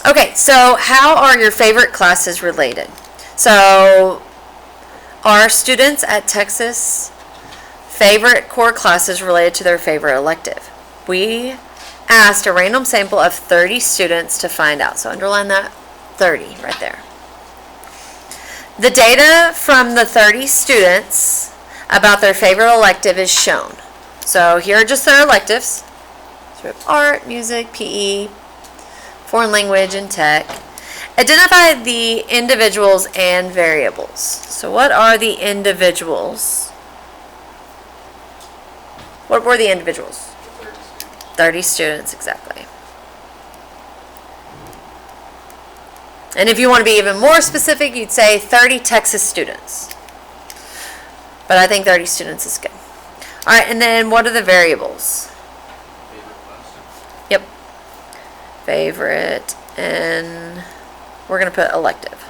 Okay, so how are your favorite classes related? So, are students at Texas favorite core classes related to their favorite elective? We asked a random sample of 30 students to find out. So underline that 30 right there. The data from the 30 students about their favorite elective is shown. So here are just their electives. So we have art, music, PE, foreign language, and tech. Identify the individuals and variables. So what are the individuals? What were the individuals? 30 students, exactly. And if you want to be even more specific, you'd say 30 Texas students. But I think 30 students is good. All right, and then what are the variables? Yep. Favorite, and we're going to put elective.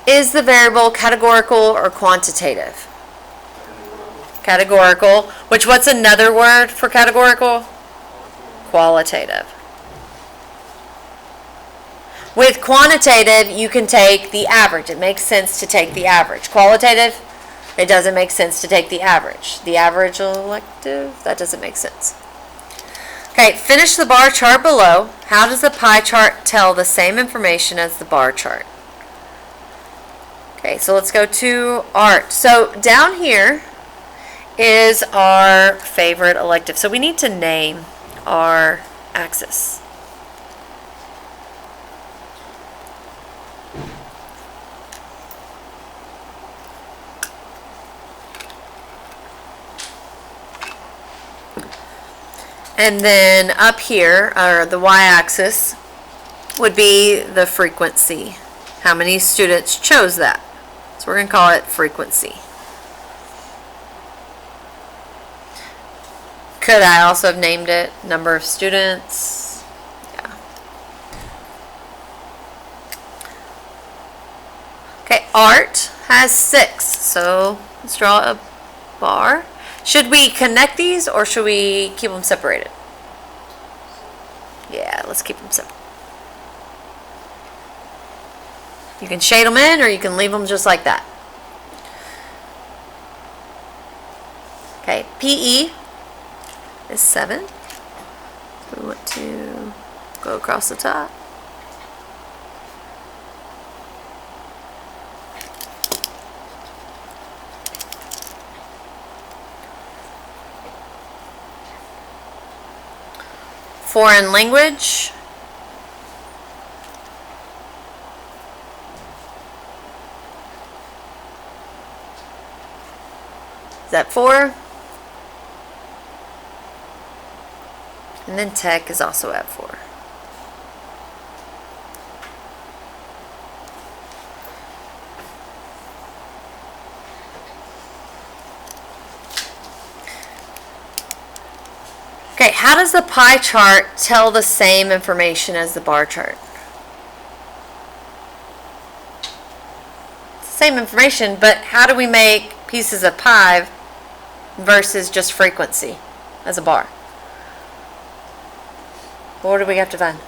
Is the variable categorical or quantitative? Categorical. Which, what's another word for categorical? Qualitative. With quantitative, you can take the average. It makes sense to take the average. Qualitative, it doesn't make sense to take the average. The average elective, that doesn't make sense. Okay, finish the bar chart below. How does the pie chart tell the same information as the bar chart? Okay, so let's go to art. So down here is our favorite elective. So we need to name our axis. And then up here, or the y-axis, would be the frequency. How many students chose that? So we're going to call it frequency. Could I also have named it number of students? Yeah. Okay, art has 6. So let's draw a bar. Should we connect these or should we keep them separated? Yeah, let's keep them separate. You can shade them in or you can leave them just like that. Okay, PE is 7. So we want to go across the top. Foreign language. Is that 4? And then tech is also at 4. Okay, how does the pie chart tell the same information as the bar chart? It's the same information, but how do we make pieces of pie versus just frequency as a bar? What do we have to find?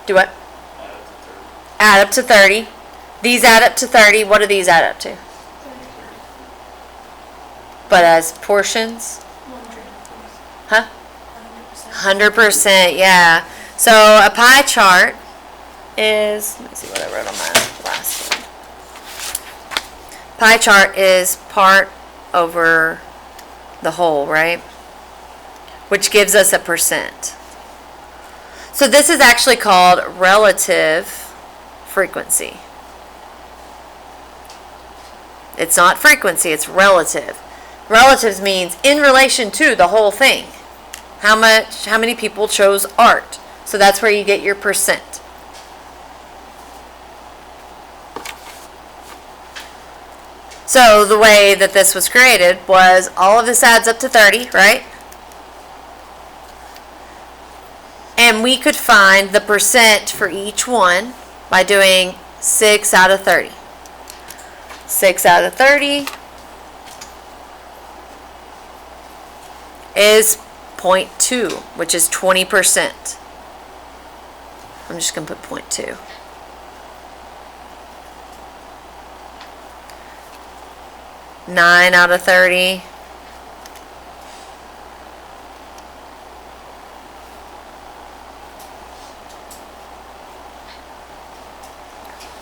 Do what? Add up to 30. These add up to 30. What do these add up to? 30. But as portions? 100. Huh? 100%, yeah. So a pie chart is, let me see what I wrote on my last one. Pie chart is part over the whole, right? Which gives us a percent. So this is actually called relative frequency. It's not frequency, it's relative. Relatives means in relation to the whole thing. How many people chose art? So that's where you get your percent. So the way that this was created was all of this adds up to 30, right? And we could find the percent for each one by doing 6 out of 30. 6 out of 30 is 0.2, which is 20%. I'm just going to put 0.2. Nine out of 30.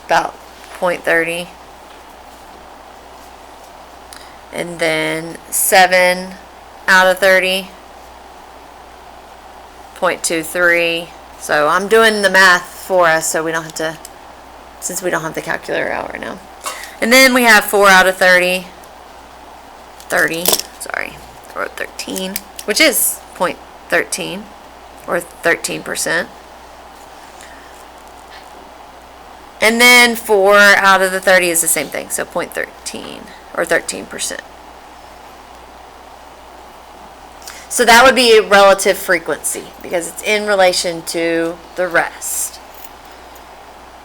About 0.30. And then 7 out of 30. 0.23. So I'm doing the math for us so we don't have to, since we don't have the calculator out right now. And then we have 4 out of 30. 30, sorry, I wrote 13, which is 0.13 or 13%. And then 4 out of the 30 is the same thing, so 0.13 or 13%. So that would be a relative frequency because it's in relation to the rest.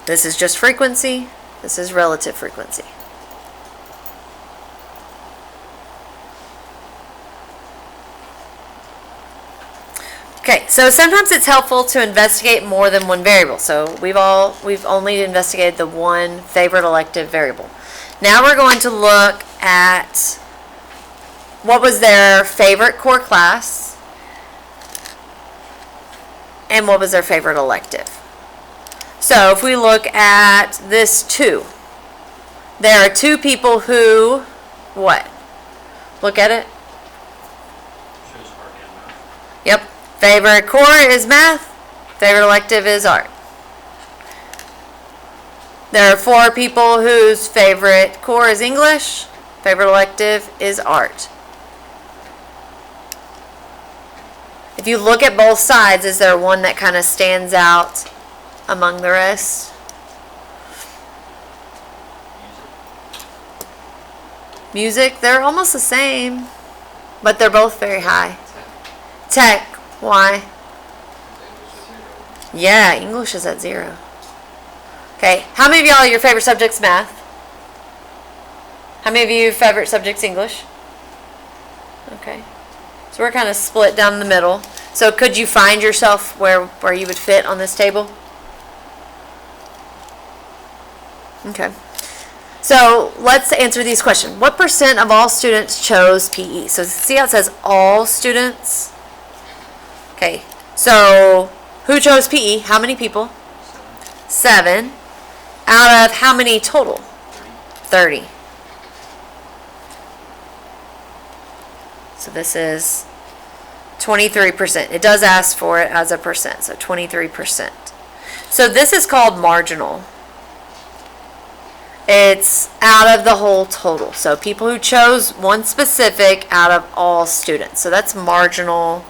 This is just frequency, this is relative frequency. Okay, so sometimes it's helpful to investigate more than one variable. So we've only investigated the one favorite elective variable. Now we're going to look at what was their favorite core class and what was their favorite elective. So if we look at this 2, there are 2 people who, what? Look at it. Yep. Favorite core is math. Favorite elective is art. There are 4 people whose favorite core is English. Favorite elective is art. If you look at both sides, is there one that kind of stands out among the rest? Music, they're almost the same, but they're both very high. Tech, why? Yeah, English is at 0. Okay, how many of y'all, your favorite subject's math? How many of you favorite subject's English? Okay, so we're kind of split down the middle. So could you find yourself where you would fit on this table? Okay. So let's answer these questions. What % of all students chose PE? So see how it says all students? Okay, so who chose PE? How many people? 7. Out of how many total? 30. So this is 23%. It does ask for it as a percent, so 23%. So this is called marginal. It's out of the whole total. So people who chose one specific out of all students. So that's marginal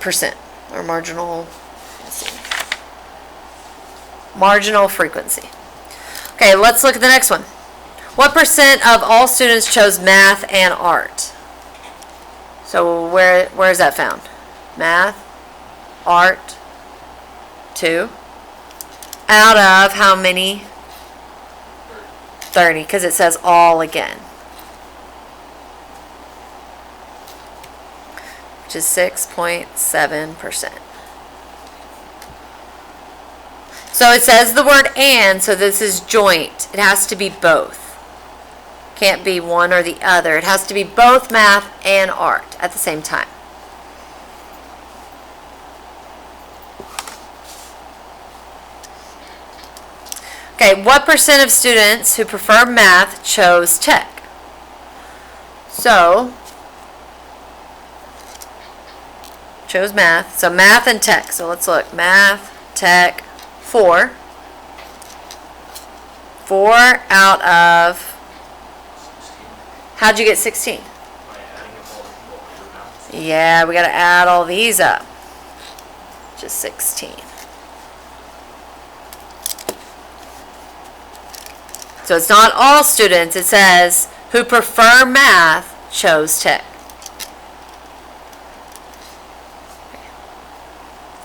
percent or marginal, marginal frequency. Okay, let's look at the next one. What % of all students chose math and art? So where is that found? Math, art, 2. Out of how many? 30, because it says all again. Which is 6.7%. So it says the word and, so this is joint. It has to be both. Can't be one or the other. It has to be both math and art at the same time. Okay, what % of students who prefer math chose tech? So, chose math. So math and tech. So let's look. Math, tech, 4. 4 out of, how'd you get 16? Yeah, we got to add all these up. Just 16. So it's not all students. It says who prefer math chose tech.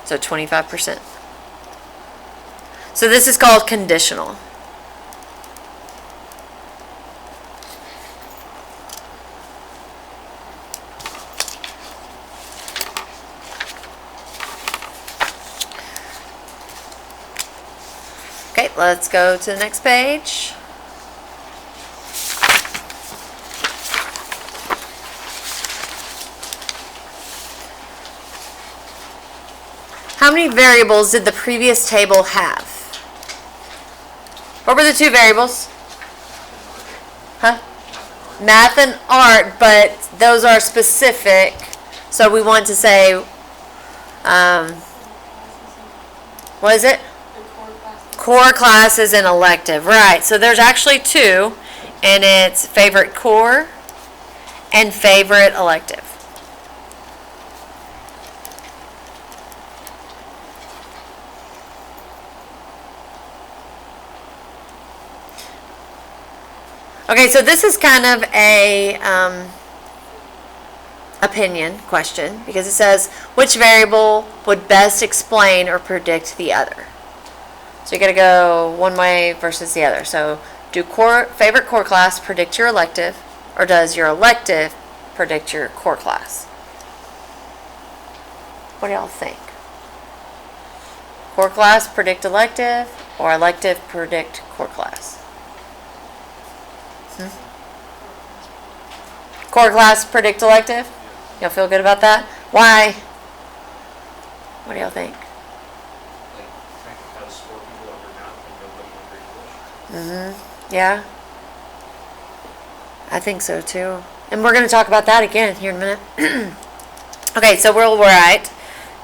So 25%. So this is called conditional. right, let's go to the next page. How many variables did the previous table have? What were the two variables? Huh? Math and art, but those are specific. So we want to say, what is it? Core classes and elective. Right, so there's actually two, and it's favorite core and favorite elective. Okay, so this is kind of a opinion question because it says which variable would best explain or predict the other. So you got to go one way versus the other. So do favorite core class predict your elective, or does your elective predict your core class? What do y'all think? Core class predict elective, or elective predict core class? Core class predict elective? Y'all feel good about that? Why? What do y'all think? Yeah. I think so too. And we're going to talk about that again here in a minute. Okay, so we'll write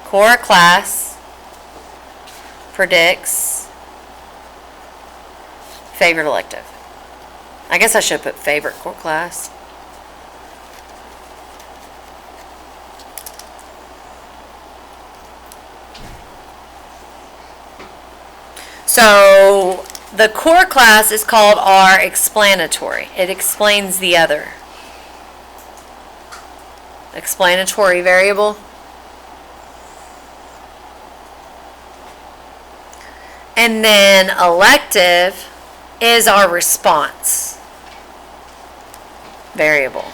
core class predicts favorite elective. I guess I should put favorite core class. So the core class is called our explanatory. It explains the other. Explanatory variable. And then elective is our response variable.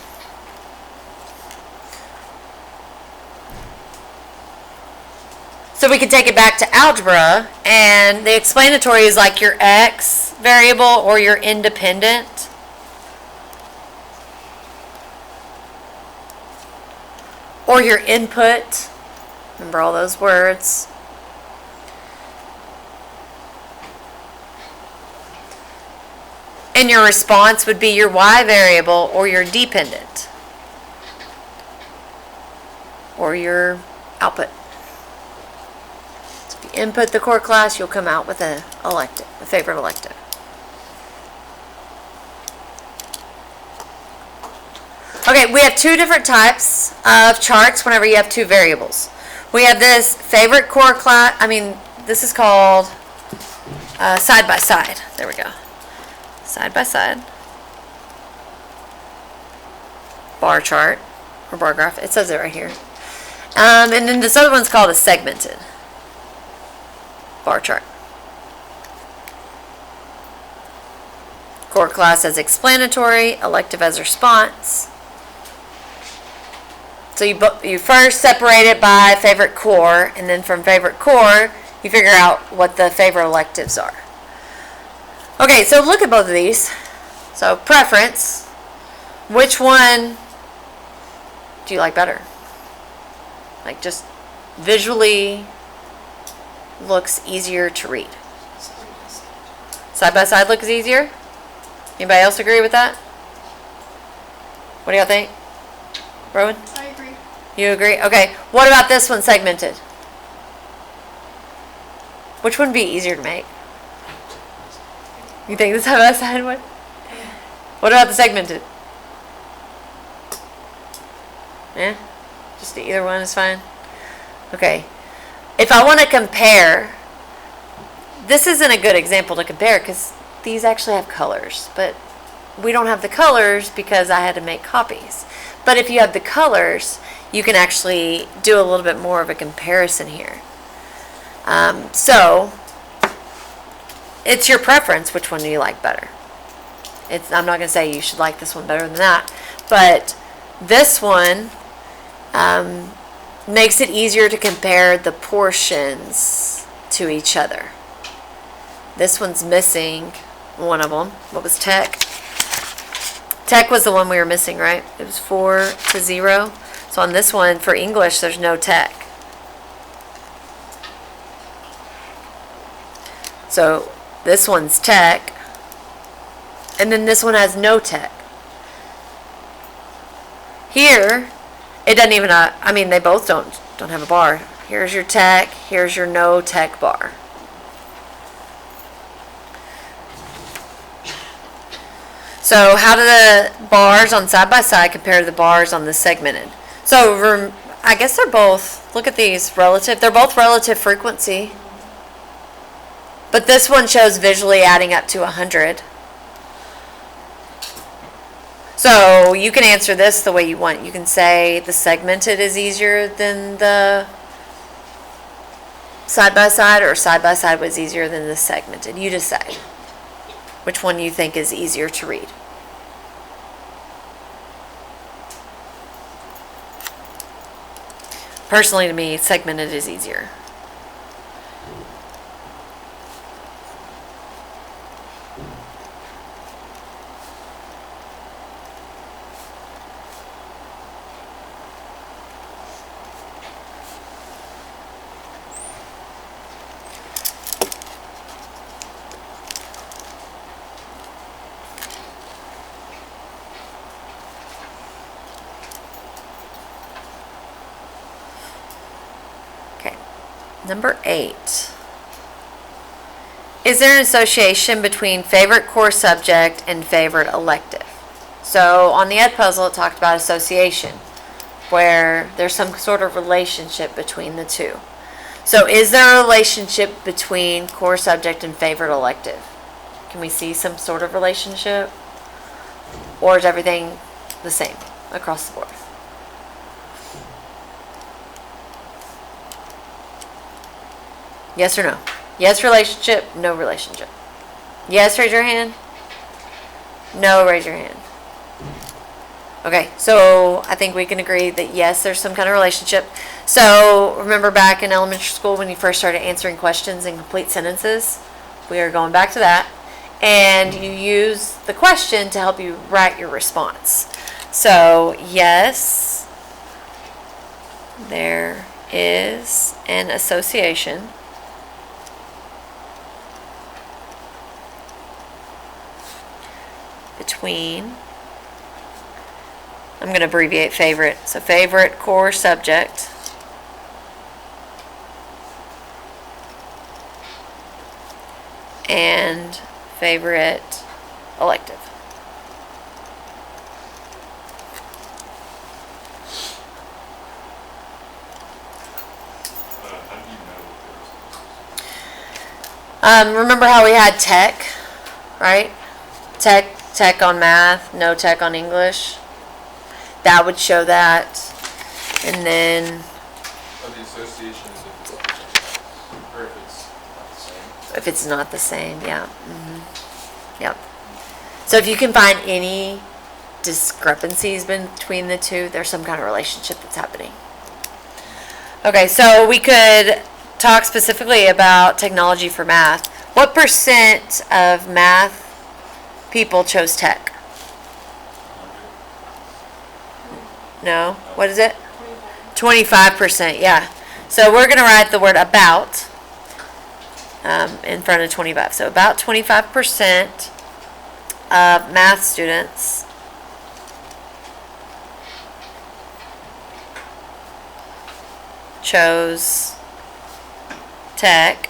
So we can take it back to algebra, and the explanatory is like your x variable or your independent. Or your input. Remember all those words. And your response would be your y variable or your dependent. Or your output. So if you input the core class, you'll come out with an elective, a favorite elective. Okay, we have two different types of charts whenever you have two variables. We have this favorite core class, this is called side by side. There we go. Side by side. Bar chart or bar graph. It says it right here. And then this other one's called a segmented bar chart. Core class as explanatory, elective as response. So you first separate it by favorite core, and then from favorite core, you figure out what the favorite electives are. Okay, so look at both of these. So preference, which one do you like better? Like just visually looks easier to read. Side by side looks easier? Anybody else agree with that? What do y'all think? Rowan? I agree. You agree? Okay. What about this one segmented? Which one would be easier to make? You think the side by side one? What about the segmented? Yeah? Just either one is fine? Okay. If I want to compare, this isn't a good example to compare because these actually have colors, but we don't have the colors because I had to make copies. But if you have the colors, you can actually do a little bit more of a comparison here. So, it's your preference which one do you like better. I'm not going to say you should like this one better than that, but this one makes it easier to compare the portions to each other. This one's missing one of them. What was tech? Tech was the one we were missing, right? It was 4 to 0. So on this one, for English, there's no tech. So this one's tech. And then this one has no tech. Here, it doesn't even, I mean, they both don't have a bar. Here's your tech, here's your no tech bar. So how do the bars on side by side compare to the bars on the segmented? So I guess they're both, look at these, relative. They're both relative frequency. But this one shows visually adding up to 100. So you can answer this the way you want. You can say the segmented is easier than the side by side, or side by side was easier than the segmented. You decide which one you think is easier to read. Personally, to me, segmented is easier. Number 8. Is there an association between favorite core subject and favorite elective? So on the Edpuzzle, it talked about association, where there's some sort of relationship between the two. So is there a relationship between core subject and favorite elective? Can we see some sort of relationship? Or is everything the same across the board? Yes or no? Yes, relationship. No relationship. Yes, raise your hand. No, raise your hand. Okay, so I think we can agree that yes, there's some kind of relationship. So remember back in elementary school when you first started answering questions in complete sentences? We are going back to that. And you use the question to help you write your response. So yes, there is an association between, I'm going to abbreviate favorite, so favorite core subject and favorite elective. Remember how we had tech, right? Tech on math, no tech on English. That would show that. And then The association is if it's not the same, yeah. Yep. So if you can find any discrepancies between the two, there's some kind of relationship that's happening. Okay, so we could talk specifically about technology for math. What percent of math people chose tech? No? What is it? 25%, yeah. So we're going to write the word about in front of 25. So about 25% of math students chose tech,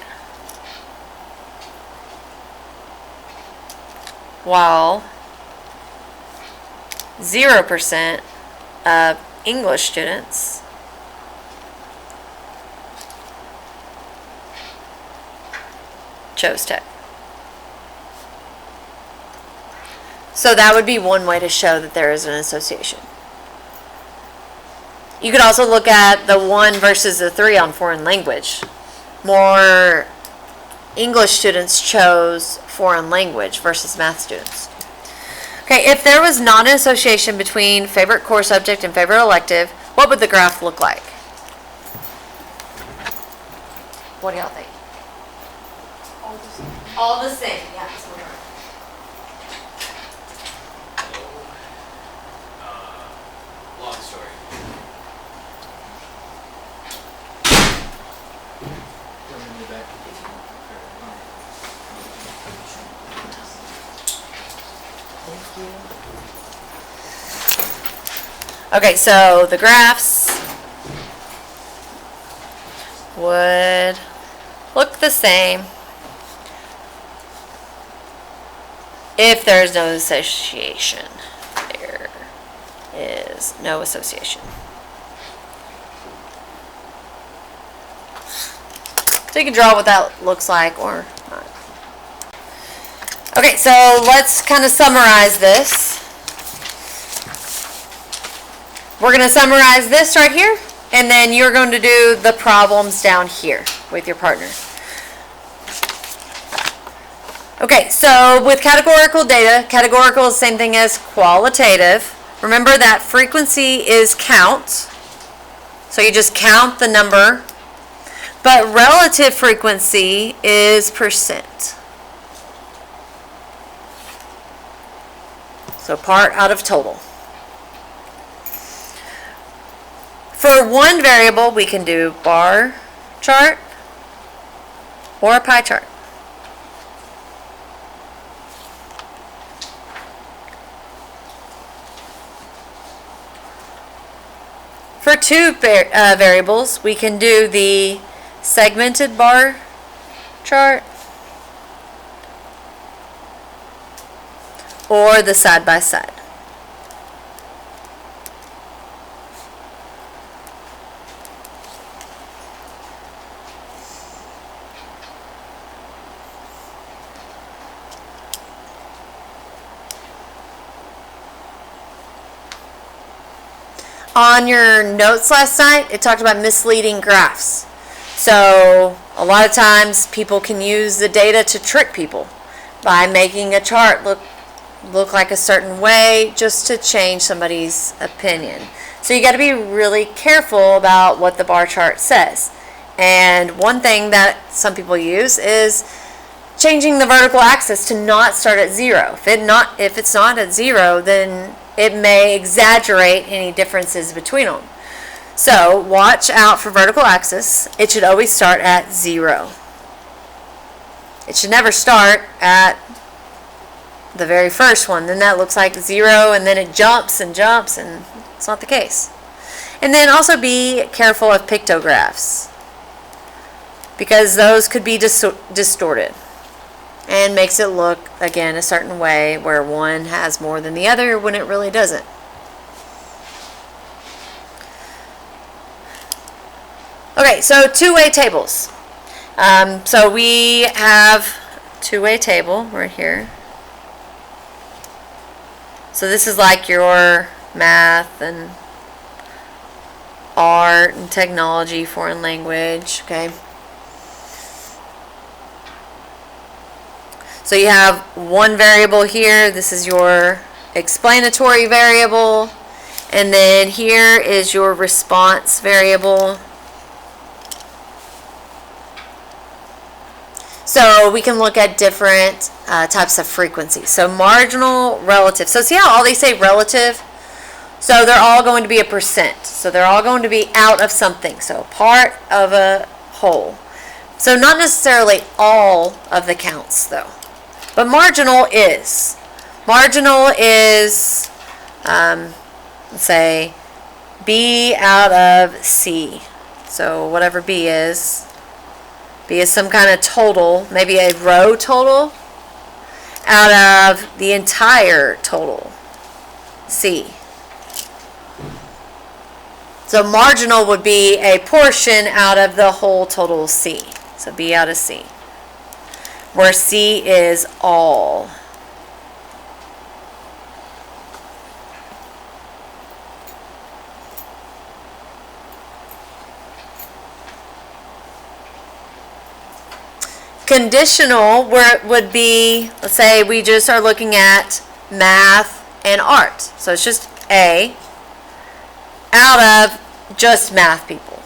while 0% of English students chose tech. So that would be one way to show that there is an association. You could also look at the 1 versus the 3 on foreign language. More English students chose foreign language versus math students. Okay, if there was not an association between favorite core subject and favorite elective, what would the graph look like? What do y'all think? All the same. All the same, yeah. Long story. Okay, so the graphs would look the same if there's no association. There is no association. So you can draw what that looks like or not. Okay, so let's kind of summarize this. We're going to summarize this right here, and then you're going to do the problems down here with your partner. Okay, so with categorical data, categorical is the same thing as qualitative. Remember that frequency is count, so you just count the number, but relative frequency is percent. So part out of total. For one variable, we can do bar chart or a pie chart. For two variables, we can do the segmented bar chart or the side-by-side. On your notes last night, it talked about misleading graphs. So a lot of times people can use the data to trick people by making a chart look like a certain way just to change somebody's opinion. So you got to be really careful about what the bar chart says. And one thing that some people use is changing the vertical axis to not start at 0. If it's not at 0, then it may exaggerate any differences between them. So watch out for vertical axis. It should always start at 0. It should never start at the very first one. Then that looks like 0, and then it jumps and jumps, and it's not the case. And then also be careful of pictographs, because those could be distorted and makes it look, again, a certain way where one has more than the other when it really doesn't. Okay, so two-way tables. So we have two-way table right here. So this is like your math and art and technology, foreign language, okay? So you have one variable here. This is your explanatory variable. And then here is your response variable. So we can look at different types of frequencies. So marginal, relative. So see how all they say relative? So they're all going to be a percent. So they're all going to be out of something. So part of a whole. So not necessarily all of the counts though. But marginal is. Marginal is, let's say, B out of C. So whatever B is some kind of total, maybe a row total, out of the entire total, C. So marginal would be a portion out of the whole total C. So B out of C. Where C is all. Conditional, where it would be, let's say we just are looking at math and art. So it's just A out of just math people.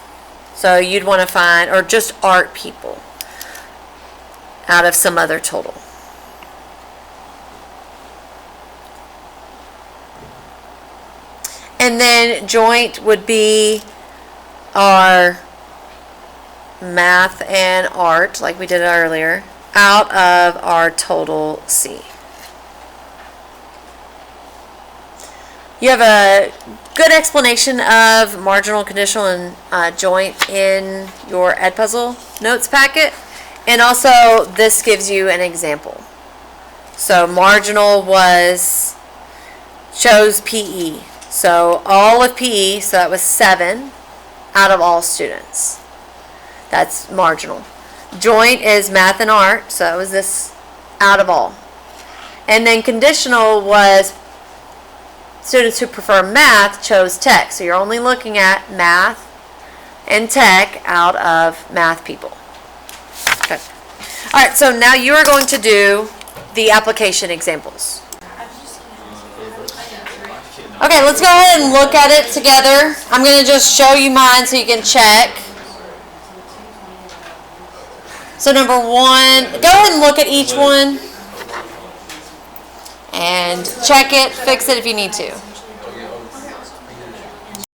So you'd want to find, or just art people. out of some other total. And then joint would be our math and art, like we did earlier, out of our total C. You have a good explanation of marginal, conditional, and joint in your Edpuzzle notes packet. And also, this gives you an example. So marginal shows PE. So all of PE, so that was 7 out of all students. That's marginal. Joint is math and art, so that was this out of all. And then conditional was students who prefer math chose tech. So you're only looking at math and tech out of math people. Okay. All right, so now you are going to do the application examples. Okay, let's go ahead and look at it together. I'm going to just show you mine so you can check. So number 1, go ahead and look at each one and check it, fix it if you need to.